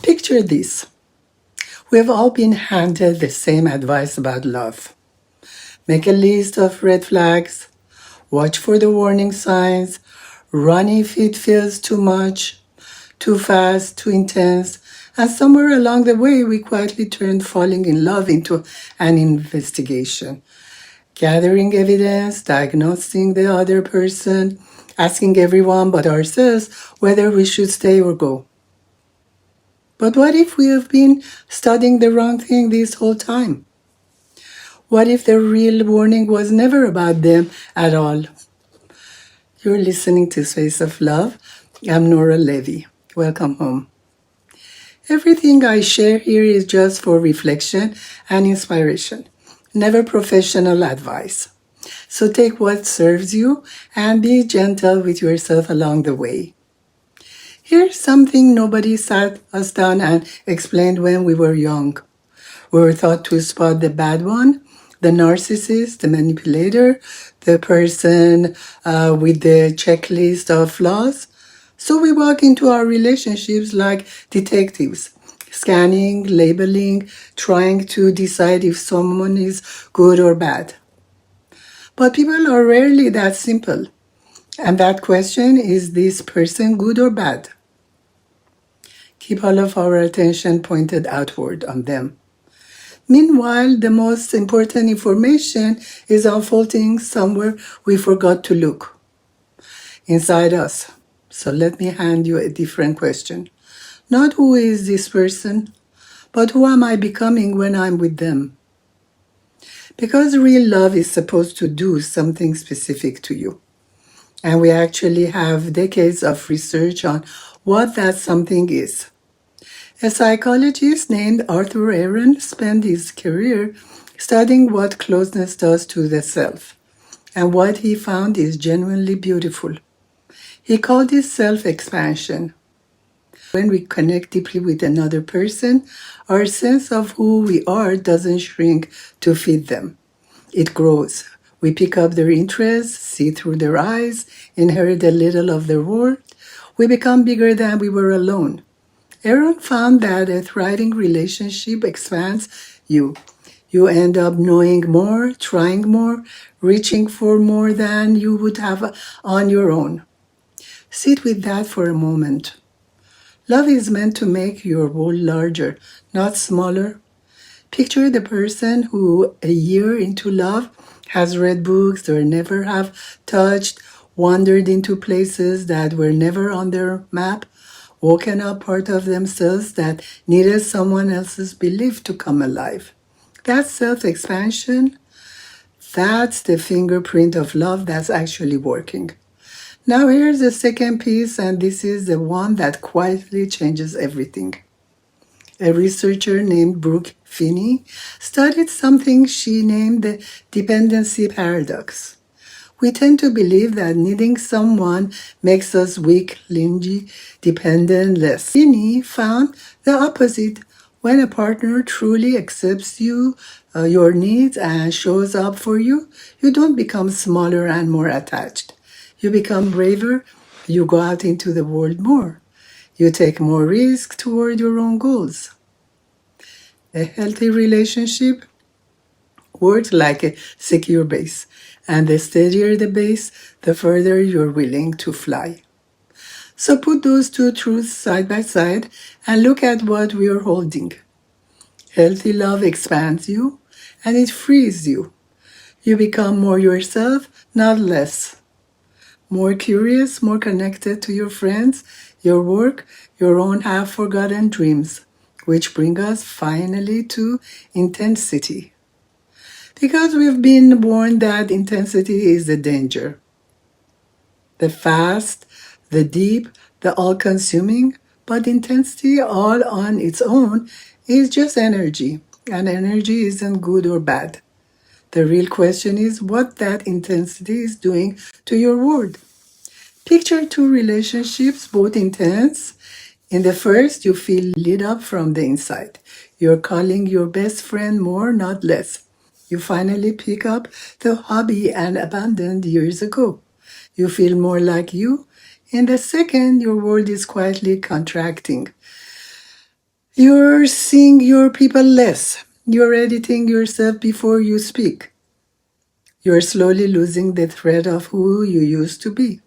Picture this. We've all been handed the same advice about love. Make a list of red flags, watch for the warning signs, run if it feels too much, too fast, too intense, and somewhere along the way we quietly turned falling in love into an investigation. Gathering evidence, diagnosing the other person, asking everyone but ourselves whether we should stay or go. But what if we have been studying the wrong thing this whole time? What if the real warning was never about them at all? You're listening to Space of Love. I'm Nora Levy. Welcome home. Everything I share here is just for reflection and inspiration, never professional advice. So take what serves you and be gentle with yourself along the way. Here's something nobody sat us down and explained when we were young. We were taught to spot the bad one, the narcissist, the manipulator, the person with the checklist of flaws. So we walk into our relationships like detectives, scanning, labeling, trying to decide if someone is good or bad. But people are rarely that simple. And that question is this person good or bad? Keep all of our attention pointed outward on them. Meanwhile, the most important information is unfolding somewhere we forgot to look, inside us. So let me hand you a different question. Not who is this person, but who am I becoming when I'm with them? Because real love is supposed to do something specific to you. And we actually have decades of research on what that something is. A psychologist named Arthur Aaron spent his career studying what closeness does to the self, and what he found is genuinely beautiful. He called it self-expansion. When we connect deeply with another person, our sense of who we are doesn't shrink to fit them. It grows. We pick up their interests, see through their eyes, inherit a little of their world. We become bigger than we were alone. Aaron found that a thriving relationship expands you. You end up knowing more, trying more, reaching for more than you would have on your own. Sit with that for a moment. Love is meant to make your world larger, not smaller. Picture the person who, a year into love, has read books they never have touched, wandered into places that were never on their map, woken up part of themselves that needed someone else's belief to come alive. That's self-expansion. That's the fingerprint of love that's actually working. Now here's the second piece, and this is the one that quietly changes everything. A researcher named Brooke Finney studied something she named the dependency paradox. We tend to believe that needing someone makes us weak, clingy, dependent, less. Finney found the opposite. When a partner truly accepts you, your needs, and shows up for you, you don't become smaller and more attached. You become braver. You go out into the world more. You take more risk toward your own goals. A healthy relationship works like a secure base, and the steadier the base, the further you're willing to fly. So put those two truths side by side and look at what we're holding. Healthy love expands you and it frees you. You become more yourself, not less. More curious, more connected to your friends, your work, your own half-forgotten dreams, which bring us finally to intensity. Because we've been warned that intensity is the danger. The fast, the deep, the all-consuming, but intensity all on its own is just energy, and energy isn't good or bad. The real question is what that intensity is doing to your world. Picture two relationships, both intense. In the first, you feel lit up from the inside. You're calling your best friend more, not less. You finally pick up the hobby and abandoned years ago. You feel more like you. In the second, your world is quietly contracting. You're seeing your people less. You're editing yourself before you speak. You're slowly losing the thread of who you used to be.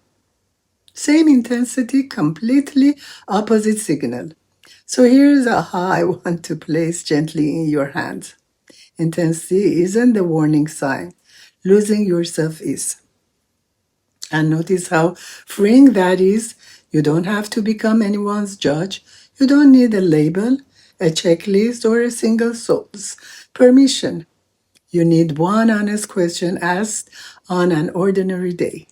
Same intensity, completely opposite signal. So here's how I want to place gently in your hands. Intensity isn't the warning sign. Losing yourself is. And notice how freeing that is. You don't have to become anyone's judge. You don't need a label, a checklist, or a single soul's permission. You need one honest question asked on an ordinary day.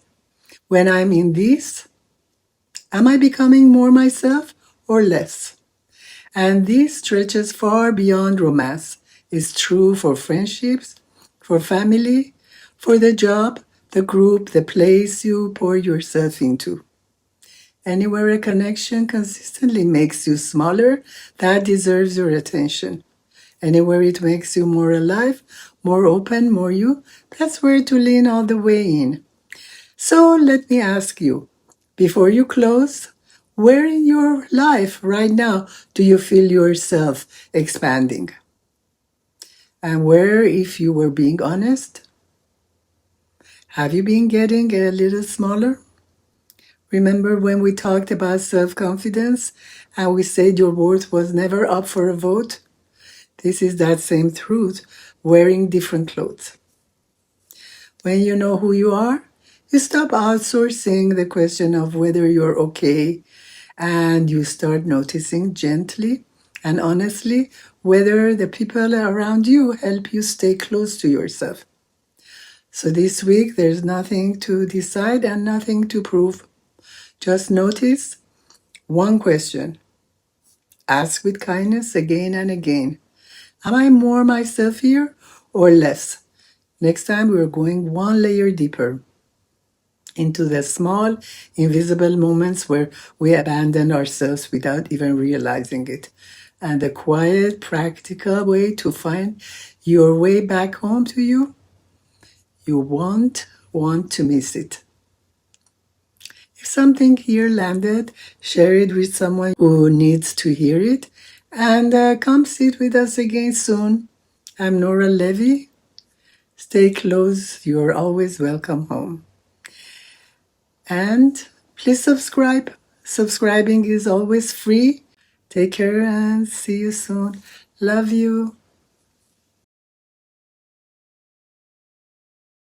When I'm in this, am I becoming more myself or less? And this stretches far beyond romance. It's true for friendships, for family, for the job, the group, the place you pour yourself into. Anywhere a connection consistently makes you smaller, that deserves your attention. Anywhere it makes you more alive, more open, more you, that's where to lean all the way in. So let me ask you, before you close, where in your life right now do you feel yourself expanding? And where, if you were being honest, have you been getting a little smaller? Remember when we talked about self-confidence and we said your worth was never up for a vote? This is that same truth, wearing different clothes. When you know who you are, you stop outsourcing the question of whether you're okay, and you start noticing gently and honestly whether the people around you help you stay close to yourself. So this week, there's nothing to decide and nothing to prove. Just notice one question. Ask with kindness again and again. Am I more myself here or less? Next time, we're going one layer deeper into the small, invisible moments where we abandon ourselves without even realizing it. And the quiet, practical way to find your way back home to you won't want to miss it. If something here landed, share it with someone who needs to hear it. And come sit with us again soon. I'm Nora Levy. Stay close. You're always welcome home. And please subscribe. Subscribing is always free. Take care and see you soon. Love you.